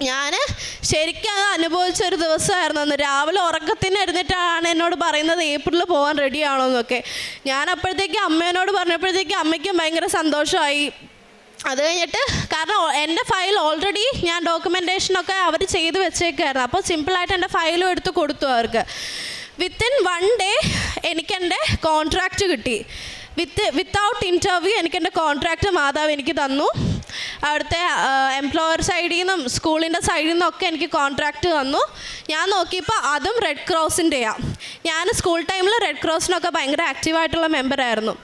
[SPEAKER 1] ഞാൻ ശരിക്കും അത് അനുഭവിച്ചൊരു ദിവസമായിരുന്നു അന്ന്. രാവിലെ ഉറക്കത്തിന് എഴുന്നേറ്റാണ് എന്നോട് പറയുന്നത് ഏപ്രിൽ പോകാൻ റെഡിയാണോ എന്നൊക്കെ. ഞാൻ അപ്പോഴത്തേക്ക് അമ്മേനോട് പറഞ്ഞപ്പോഴത്തേക്ക് അമ്മയ്ക്കും ഭയങ്കര സന്തോഷമായി. അത് കഴിഞ്ഞിട്ട്, കാരണം എൻ്റെ ഫയൽ ഓൾറെഡി ഞാൻ ഡോക്യുമെൻറ്റേഷനൊക്കെ അവർ ചെയ്ത് വെച്ചേക്കായിരുന്നു. അപ്പോൾ സിമ്പിളായിട്ട് എൻ്റെ ഫയലും എടുത്ത് കൊടുത്തു അവർക്ക്. വിത്തിൻ 1 ഡേ എനിക്കെൻ്റെ കോൺട്രാക്റ്റ് കിട്ടി. വിത്തൗട്ട് ഇൻ്റർവ്യൂ എനിക്കെൻ്റെ കോൺട്രാക്റ്റ് മാതാവ് എനിക്ക് തന്നു. അവിടുത്തെ എംപ്ലോയർ സൈഡിൽ നിന്നും സ്കൂളിൻ്റെ സൈഡിൽ നിന്നൊക്കെ എനിക്ക് കോൺട്രാക്റ്റ് തന്നു. ഞാൻ നോക്കിയപ്പോൾ അതും റെഡ് ക്രോസിൻ്റെയാണ്. ഞാൻ സ്കൂൾ ടൈമിൽ റെഡ് ക്രോസിനൊക്കെ ഭയങ്കര ആക്റ്റീവായിട്ടുള്ള മെമ്പറായിരുന്നു.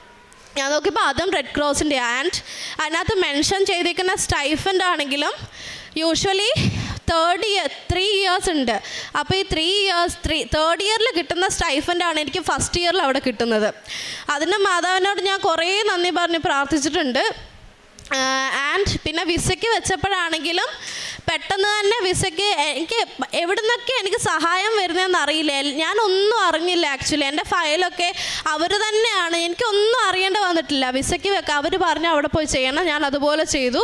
[SPEAKER 1] ഞാൻ നോക്കിയപ്പോൾ അതും റെഡ് ക്രോസിൻ്റെയാണ്. ആൻഡ് അതിനകത്ത് മെൻഷൻ ചെയ്തിരിക്കുന്ന സ്റ്റൈഫൻഡ് ആണെങ്കിലും യൂഷ്വലി 3 ഇയേഴ്സ് ഉണ്ട്. അപ്പോൾ ഈ 3rd ഇയറിൽ കിട്ടുന്ന സ്റ്റൈഫൻഡാണ് എനിക്ക് ഫസ്റ്റ് ഇയറിൽ അവിടെ കിട്ടുന്നത്. അതിന് മാതാവിനോട് ഞാൻ കുറേ നന്ദി പറഞ്ഞ് പ്രാർത്ഥിച്ചിട്ടുണ്ട്. ആൻഡ് പിന്നെ വിസയ്ക്ക് വെച്ചപ്പോഴാണെങ്കിലും പെട്ടെന്ന് തന്നെ വിസയ്ക്ക് എനിക്ക് എവിടുന്നൊക്കെ എനിക്ക് സഹായം വരുന്നതെന്ന് അറിയില്ല. ഞാനൊന്നും അറിഞ്ഞില്ല ആക്ച്വലി. എൻ്റെ ഫയലൊക്കെ അവർ തന്നെയാണ്, എനിക്കൊന്നും അറിയേണ്ടി വന്നിട്ടില്ല. വിസയ്ക്ക് വെക്കാം അവർ പറഞ്ഞു അവിടെ പോയി ചെയ്യണം, ഞാൻ അതുപോലെ ചെയ്തു,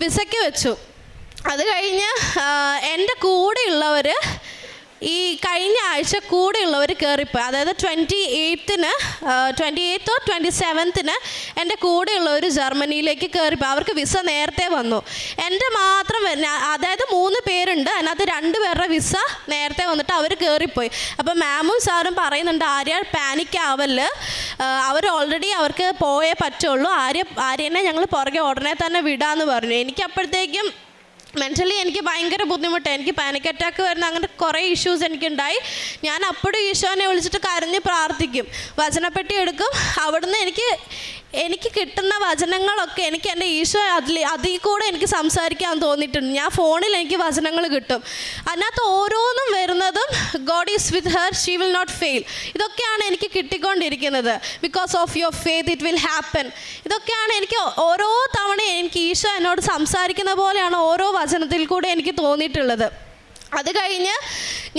[SPEAKER 1] വിസയ്ക്ക് വെച്ചു. അത് കഴിഞ്ഞ് എൻ്റെ കൂടെയുള്ളവർ ഈ കഴിഞ്ഞ ആഴ്ച കൂടെയുള്ളവർ കയറിപ്പോയി. അതായത് 28th or 27th എൻ്റെ കൂടെയുള്ളവർ ജർമ്മനിയിലേക്ക് കയറിപ്പോയി. അവർക്ക് വിസ നേരത്തെ വന്നു. എൻ്റെ മാത്രം അതായത് 3 പേരുണ്ട്, അതിനകത്ത് 2 പേരുടെ വിസ നേരത്തെ വന്നിട്ട് അവർ കയറിപ്പോയി. അപ്പോൾ മാമും സാറും പറയുന്നുണ്ട് ആര്യ പാനിക് ആവല്ല്, അവർ ഓൾറെഡി അവർക്ക് പോയേ പറ്റുള്ളൂ, ആര്യനെ ഞങ്ങൾ പുറകെ ഉടനെ തന്നെ വിടാമെന്ന് പറഞ്ഞു. എനിക്കപ്പോഴത്തേക്കും മെൻ്റലി എനിക്ക് ഭയങ്കര ബുദ്ധിമുട്ടാണ്. എനിക്ക് പാനിക് അറ്റാക്ക് വരുന്ന അങ്ങനെ കുറേ ഇഷ്യൂസ് എനിക്കുണ്ടായി. ഞാൻ അപ്പോഴും ഈശോനെ വിളിച്ചിട്ട് കരഞ്ഞ് പ്രാർത്ഥിക്കും, വചനപ്പെട്ടി എടുക്കും. അവിടുന്ന് എനിക്ക് കിട്ടുന്ന വചനങ്ങളൊക്കെ എനിക്ക് എൻ്റെ ഈശോ അതിൽ കൂടെ എനിക്ക് സംസാരിക്കാൻ തോന്നിയിട്ടുണ്ട്. ഞാൻ ഫോണിൽ എനിക്ക് വചനങ്ങൾ കിട്ടും, അതിനകത്ത് ഓരോന്നും വരുന്നതും God is with her, she will not fail. ഇതൊക്കെയാണ് എനിക്ക് കിട്ടിക്കൊണ്ടിരിക്കുന്നത്. Because of your faith it will happen. ഇതൊക്കെയാണ് എനിക്ക് ഓരോ തവണ എനിക്ക് ഈശോ എന്നോട് സംസാരിക്കുന്ന പോലെയാണ് ഓരോ വചനത്തിൽ കൂടെ എനിക്ക് തോന്നിയിട്ടുള്ളത്. അത് കഴിഞ്ഞ്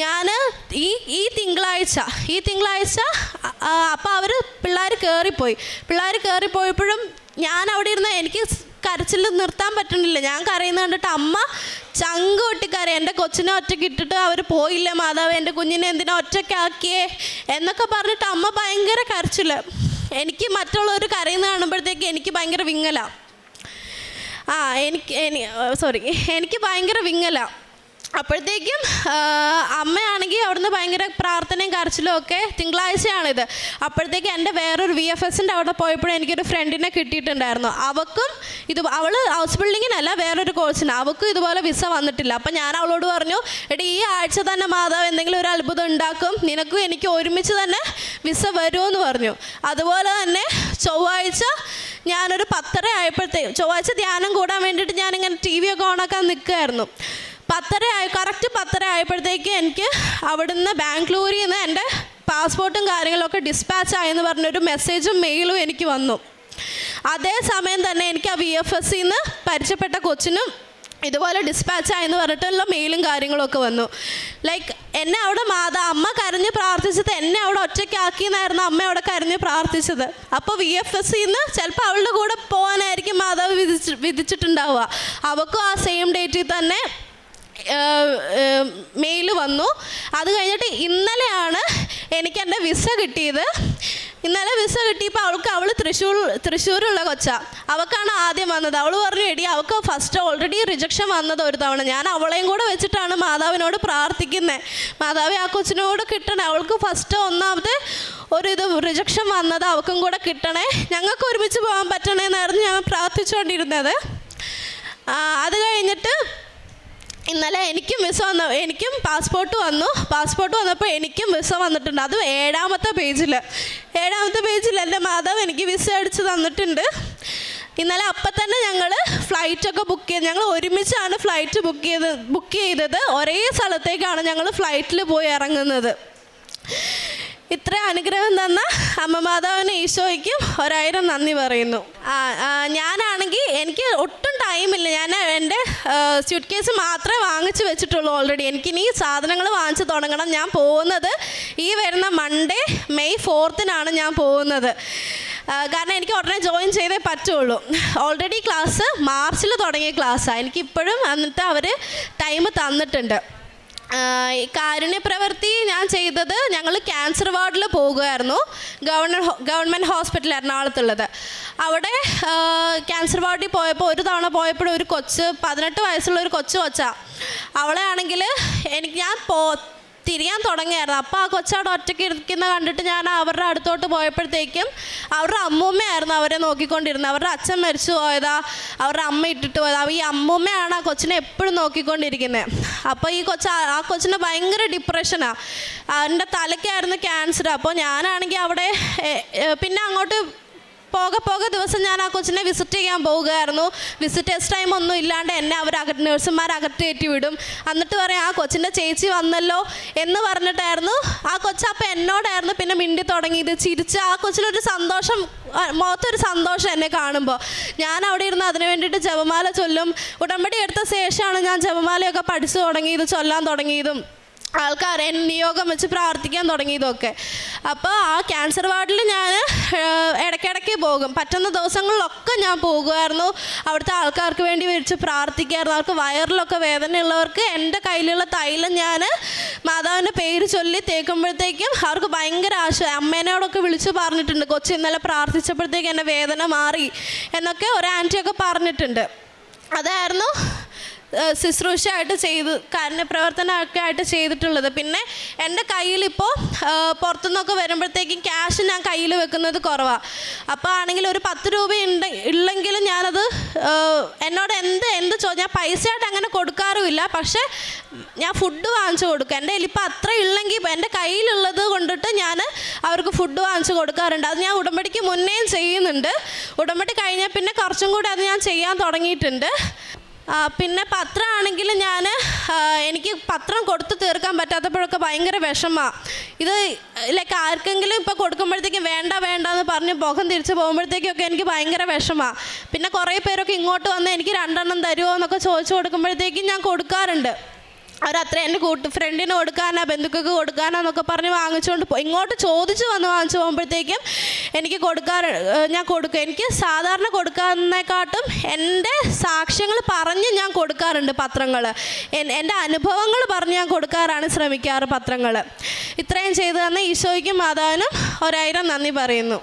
[SPEAKER 1] ഞാൻ ഈ തിങ്കളാഴ്ച അപ്പോൾ പിള്ളേർ കയറിപ്പോയപ്പോഴും ഞാൻ അവിടെ ഇരുന്ന് എനിക്ക് കരച്ചിൽ നിർത്താൻ പറ്റുന്നില്ല. ഞാൻ കരയുന്ന കണ്ടിട്ട് അമ്മ ചങ്ക് പൊട്ടിക്കരയും, എൻ്റെ കൊച്ചിനെ ഒറ്റയ്ക്ക് ഇട്ടിട്ട് അവർ പോയില്ല മാതാവ്, എൻ്റെ കുഞ്ഞിനെ എന്തിനാ ഒറ്റയ്ക്കാക്കിയേ എന്നൊക്കെ പറഞ്ഞിട്ട് അമ്മ ഭയങ്കര കരച്ചിൽ. എനിക്ക് മറ്റുള്ളവർ കരയുന്ന കാണുമ്പോഴത്തേക്ക് എനിക്ക് ഭയങ്കര വിങ്ങലാണ്. എനിക്ക് ഭയങ്കര വിങ്ങലാണ്. അപ്പോഴത്തേക്കും അമ്മയാണെങ്കിൽ അവിടുന്ന് ഭയങ്കര പ്രാർത്ഥനയും കരച്ചിലും ഒക്കെ. തിങ്കളാഴ്ചയാണിത്. അപ്പോഴത്തേക്കും എൻ്റെ വേറൊരു VFSൻ്റെ അവിടെ പോയപ്പോഴും എനിക്കൊരു ഫ്രണ്ടിനെ കിട്ടിയിട്ടുണ്ടായിരുന്നു. അവൾ ഹൗസ് ബിൽഡിങ്ങിനല്ല, വേറൊരു കോഴ്സിന്. അവൾക്കും ഇതുപോലെ വിസ വന്നിട്ടില്ല. അപ്പം ഞാൻ അവളോട് പറഞ്ഞു, എടി ഈ ആഴ്ച തന്നെ മാതാവ് എന്തെങ്കിലും ഒരു അത്ഭുതം ഉണ്ടാക്കും, നിനക്കും എനിക്ക് ഒരുമിച്ച് തന്നെ വിസ വരുമെന്ന് പറഞ്ഞു. അതുപോലെ തന്നെ ചൊവ്വാഴ്ച ഞാനൊരു 10:30 ആയപ്പോഴത്തേക്കും, ചൊവ്വാഴ്ച ധ്യാനം കൂടാൻ വേണ്ടിയിട്ട് ഞാനിങ്ങനെ TV ഒക്കെ ഓണാക്കാൻ നിൽക്കുമായിരുന്നു. കറക്റ്റ് 10:30 ആയപ്പോഴത്തേക്ക് എനിക്ക് അവിടുന്ന് ബാംഗ്ലൂരിൽ നിന്ന് എൻ്റെ പാസ്പോർട്ടും കാര്യങ്ങളൊക്കെ ഡിസ്പാച്ച് ആയെന്ന് പറഞ്ഞൊരു മെസ്സേജും മെയിലും എനിക്ക് വന്നു. അതേ സമയം തന്നെ എനിക്ക് ആ VFSയിൽ നിന്ന് പരിചയപ്പെട്ട കൊച്ചിനും ഇതുപോലെ ഡിസ്പാച്ച് ആയെന്ന് പറഞ്ഞിട്ടുള്ള മെയിലും കാര്യങ്ങളൊക്കെ വന്നു. ലൈക്ക് എന്നെ അവിടെ അമ്മ കരഞ്ഞ് പ്രാർത്ഥിച്ചത് എന്നെ അവിടെ ഒറ്റയ്ക്കാക്കിയെന്നായിരുന്നു അമ്മ അവിടെ കരഞ്ഞ് പ്രാർത്ഥിച്ചത്. അപ്പോൾ VFSയിൽ നിന്ന് ചിലപ്പോൾ അവളുടെ കൂടെ പോകാനായിരിക്കും മാതാവ് വിധിച്ചിട്ടുണ്ടാവുക. അവൾക്കും ആ സെയിം ഡേറ്റിൽ തന്നെ മെയിൽ വന്നു. അത് കഴിഞ്ഞിട്ട് ഇന്നലെയാണ് എനിക്ക് എൻ്റെ വിസ കിട്ടിയത്. ഇന്നലെ വിസ കിട്ടിയപ്പോൾ അവൾ തൃശ്ശൂരുള്ള കൊച്ചാണ്. അവൾക്കാണ് ആദ്യം വന്നത്. അവൾ പറഞ്ഞു, എടി അവൾക്ക് ഫസ്റ്റ് ഓൾറെഡി റിജക്ഷൻ വന്നത് ഒരു തവണ. ഞാൻ അവളെയും കൂടെ വെച്ചിട്ടാണ് മാതാവിനോട് പ്രാർത്ഥിക്കുന്നത്, മാതാവ് ആ കൊച്ചിനോട് കിട്ടണേ, അവൾക്ക് ഫസ്റ്റ് ഒന്നാമത് റിജക്ഷൻ വന്നത് അവൾക്കും കൂടെ കിട്ടണേ, ഞങ്ങൾക്ക് ഒരുമിച്ച് പോകാൻ പറ്റണേന്നായിരുന്നു ഞാൻ പ്രാർത്ഥിച്ചുകൊണ്ടിരുന്നത്. അത് കഴിഞ്ഞിട്ട് ഇന്നലെ എനിക്കും പാസ്പോർട്ട് വന്നപ്പോൾ എനിക്കും വിസ വന്നിട്ടുണ്ട്. അത് 7ാമത്തെ പേജിൽ എൻ്റെ മാതാവ് എനിക്ക് വിസ അടിച്ച് തന്നിട്ടുണ്ട്. ഇന്നലെ അപ്പം തന്നെ ഞങ്ങൾ ഫ്ലൈറ്റൊക്കെ ബുക്ക് ചെയ്ത്, ഞങ്ങൾ ഒരുമിച്ചാണ് ഫ്ലൈറ്റ് ബുക്ക് ചെയ്തത്. ഒരേ സ്ഥലത്തേക്കാണ് ഞങ്ങൾ ഫ്ലൈറ്റിൽ പോയി ഇറങ്ങുന്നത്. ഇത്ര അനുഗ്രഹം തന്ന അമ്മ മാതാവിന് ഈശോയ്ക്കും 1000 നന്ദി പറയുന്നു. ഞാനാണെങ്കിൽ എനിക്ക് ഒട്ടും ടൈമില്ല. ഞാൻ എൻ്റെ സ്യൂട്ട് കേസ് മാത്രമേ വാങ്ങിച്ച് വെച്ചിട്ടുള്ളൂ ഓൾറെഡി. എനിക്കിനി സാധനങ്ങൾ വാങ്ങിച്ച് തുടങ്ങണം. ഞാൻ പോകുന്നത് ഈ വരുന്ന മൺഡേ May 4th ഞാൻ പോകുന്നത്. കാരണം എനിക്ക് ഉടനെ ജോയിൻ ചെയ്തേ പറ്റുള്ളൂ. ഓൾറെഡി ക്ലാസ് മാർച്ചിൽ തുടങ്ങിയ ക്ലാസ്സാണ്. എനിക്കിപ്പോഴും എന്നിട്ട് അവർ ടൈം തന്നിട്ടുണ്ട്. കാരുണ്യ പ്രവൃത്തി ഞാൻ ചെയ്തത്, ഞങ്ങൾ ക്യാൻസർ വാർഡിൽ പോകുമായിരുന്നു, ഗവൺമെൻറ് ഹോസ്പിറ്റൽ എറണാകുളത്തുള്ളത്. അവിടെ ക്യാൻസർ വാർഡിൽ പോയപ്പോൾ ഒരു തവണ പോയപ്പോഴും ഒരു 18 വയസ്സുള്ള ഒരു കൊച്ചാണ്. അവളെ ആണെങ്കിൽ ഞാൻ തിരിയാൻ തുടങ്ങിയായിരുന്നു. അപ്പോൾ ആ കൊച്ചവിടെ ഒറ്റയ്ക്ക് ഇരിക്കുന്ന കണ്ടിട്ട് ഞാൻ അവരുടെ അടുത്തോട്ട് പോയപ്പോഴത്തേക്കും അവരുടെ അമ്മൂമ്മയായിരുന്നു അവരെ നോക്കിക്കൊണ്ടിരുന്നത്. അവരുടെ അച്ഛൻ മരിച്ചു പോയതാ, അവരുടെ അമ്മ ഇട്ടിട്ട് പോയതാ. ഈ അമ്മൂമ്മയാണ് ആ കൊച്ചിനെ എപ്പോഴും നോക്കിക്കൊണ്ടിരിക്കുന്നത്. അപ്പോൾ ആ കൊച്ചിന് ഭയങ്കര ഡിപ്രഷനാണ്. എൻ്റെ തലയ്ക്കായിരുന്നു ക്യാൻസർ. അപ്പോൾ ഞാനാണെങ്കിൽ അവിടെ പിന്നെ അങ്ങോട്ട് പോകെ ദിവസം ഞാൻ ആ കൊച്ചിനെ വിസിറ്റ് ചെയ്യാൻ പോവുകയായിരുന്നു. വിസിറ്റേഴ്സ് ടൈം ഒന്നും ഇല്ലാണ്ട് എന്നെ അവർ നഴ്സുമാർ അകത്തേറ്റി വിടും. എന്നിട്ട് പറയും ആ കൊച്ചിൻ്റെ ചേച്ചി വന്നല്ലോ എന്ന് പറഞ്ഞിട്ടായിരുന്നു ആ കൊച്ച് അപ്പം എന്നോടായിരുന്നു പിന്നെ മിണ്ടി തുടങ്ങിയത്. ചിരിച്ച് ആ കൊച്ചിനൊരു സന്തോഷം, മുഖത്തൊരു സന്തോഷം എന്നെ കാണുമ്പോൾ. ഞാൻ അവിടെ ഇരുന്ന് അതിന് വേണ്ടിയിട്ട് ജപമാല ചൊല്ലും. ഉടമ്പടി എടുത്ത ശേഷമാണ് ഞാൻ ജപമാലയൊക്കെ പഠിച്ചു തുടങ്ങിയത്, ചൊല്ലാൻ തുടങ്ങിയതും ആൾക്കാർ നിയോഗം വെച്ച് പ്രാർത്ഥിക്കാൻ തുടങ്ങിയതൊക്കെ. അപ്പോൾ ആ ക്യാൻസർ വാർഡിൽ ഞാൻ ഇടയ്ക്കിടയ്ക്ക് പോകും. പറ്റുന്ന ദിവസങ്ങളിലൊക്കെ ഞാൻ പോകുമായിരുന്നു. അവിടുത്തെ ആൾക്കാർക്ക് വേണ്ടി വിളിച്ച് പ്രാർത്ഥിക്കായിരുന്നു. അവർക്ക് വയറിലൊക്കെ വേദനയുള്ളവർക്ക് എൻ്റെ കയ്യിലുള്ള തൈലം ഞാൻ മാതാവിൻ്റെ പേര് ചൊല്ലി തേക്കുമ്പോഴത്തേക്കും അവർക്ക് ഭയങ്കര അമ്മേനോടൊക്കെ വിളിച്ച് പറഞ്ഞിട്ടുണ്ട്, കൊച്ചി ഇന്നലെ പ്രാർത്ഥിച്ചപ്പോഴത്തേക്കും എൻ്റെ വേദന മാറി എന്നൊക്കെ ഒരു ആൻറ്റിയൊക്കെ പറഞ്ഞിട്ടുണ്ട്. അതായിരുന്നു ശുശ്രൂഷയായിട്ട് കാരുണ്യപ്രവർത്തനമൊക്കെ ആയിട്ട് ചെയ്തിട്ടുള്ളത്. പിന്നെ എൻ്റെ കയ്യിലിപ്പോൾ പുറത്തുനിന്നൊക്കെ വരുമ്പോഴത്തേക്കും ക്യാഷ് ഞാൻ കയ്യിൽ വെക്കുന്നത് കുറവാണ്. അപ്പോൾ ആണെങ്കിൽ ഒരു 10 രൂപ ഉള്ളെങ്കിലും ഞാനത് എന്നോട് ഞാൻ പൈസയായിട്ട് അങ്ങനെ കൊടുക്കാറുമില്ല. പക്ഷേ ഞാൻ ഫുഡ് വാങ്ങിച്ചു കൊടുക്കും. എൻ്റെ കയ്യിൽ ഇപ്പോൾ അത്ര ഉള്ളെങ്കിൽ എൻ്റെ കയ്യിലുള്ളത് കൊണ്ടിട്ട് ഞാൻ അവർക്ക് ഫുഡ് വാങ്ങിച്ചു കൊടുക്കാറുണ്ട്. അത് ഞാൻ ഉടമ്പടിക്ക് മുന്നേയും ചെയ്യുന്നുണ്ട്. ഉടമ്പടി കഴിഞ്ഞാൽ പിന്നെ കുറച്ചും കൂടി അത് ഞാൻ ചെയ്യാൻ തുടങ്ങിയിട്ടുണ്ട്. പിന്നെ പത്രമാണെങ്കിൽ എനിക്ക് പത്രം കൊടുത്തു തീർക്കാൻ പറ്റാത്തപ്പോഴൊക്കെ ഭയങ്കര വിഷമമാണ്. ഇത് ലൈക്ക് ആർക്കെങ്കിലും ഇപ്പോൾ കൊടുക്കുമ്പോഴത്തേക്കും വേണ്ട എന്ന് പറഞ്ഞ് മുഖം തിരിച്ച് പോകുമ്പോഴത്തേക്കൊക്കെ എനിക്ക് ഭയങ്കര വിഷമമാണ്. പിന്നെ കുറേ പേരൊക്കെ ഇങ്ങോട്ട് വന്ന് എനിക്ക് 2 എണ്ണം തരുമോ എന്നൊക്കെ ചോദിച്ചു കൊടുക്കുമ്പോഴത്തേക്കും ഞാൻ കൊടുക്കാറുണ്ട്. അവരത്ര എൻ്റെ ഫ്രണ്ടിന് കൊടുക്കാനാ ബന്ധുക്കൾക്ക് കൊടുക്കാനാന്നൊക്കെ പറഞ്ഞ് വാങ്ങിച്ചുകൊണ്ട് ഇങ്ങോട്ട് ചോദിച്ച് വന്ന് വാങ്ങിച്ചു പോകുമ്പോഴത്തേക്കും ഞാൻ കൊടുക്കും. എനിക്ക് സാധാരണ കൊടുക്കാതിനെക്കാട്ടും എൻ്റെ സാക്ഷ്യങ്ങൾ പറഞ്ഞ് ഞാൻ കൊടുക്കാറുണ്ട് പത്രങ്ങൾ. എൻ്റെ അനുഭവങ്ങൾ പറഞ്ഞ് ഞാൻ കൊടുക്കാറാണ് ശ്രമിക്കാറ് പത്രങ്ങൾ. ഇത്രയും ചെയ്തു തന്ന ഈശോയ്ക്കും മാതാവിനും 1000 നന്ദി പറയുന്നു.